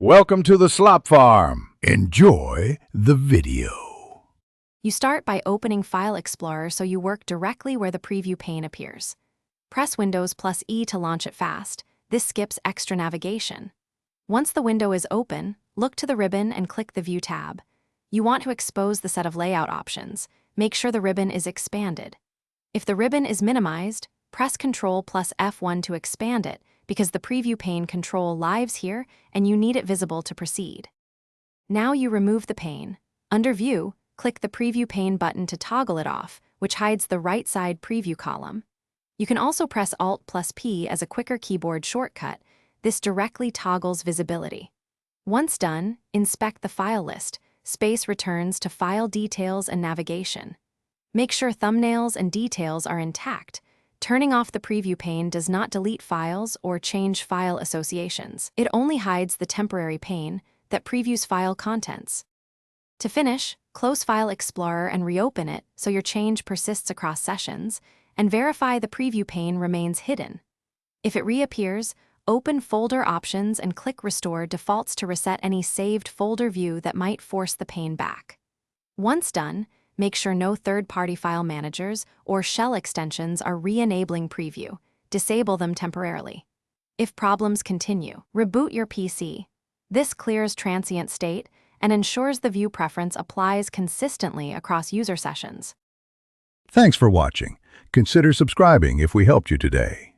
Welcome to the Slop Farm. Enjoy the video. You start by opening File Explorer so you work directly where the preview pane appears. Press Windows plus E to launch it fast. This skips extra navigation. Once the window is open, look to the ribbon and click the View tab. You want to expose the set of layout options. Make sure the ribbon is expanded. If the ribbon is minimized, press Ctrl plus F1 to expand it, because the preview pane control lives here and you need it visible to proceed. Now you remove the pane. Under View, click the Preview pane button to toggle it off, which hides the right side preview column. You can also press Alt plus P as a quicker keyboard shortcut. This directly toggles visibility. Once done, inspect the file list. Space returns to File Details and Navigation. Make sure thumbnails and details are intact. Turning off the preview pane does not delete files or change file associations. It only hides the temporary pane that previews file contents. To finish, close File Explorer and reopen it so your change persists across sessions, and verify the preview pane remains hidden. If it reappears, open Folder Options and click Restore Defaults to reset any saved folder view that might force the pane back. Once done, make sure no third-party file managers or shell extensions are re-enabling preview. Disable them temporarily. If problems continue, reboot your PC. This clears transient state and ensures the view preference applies consistently across user sessions. Thanks for watching. Consider subscribing if we helped you today.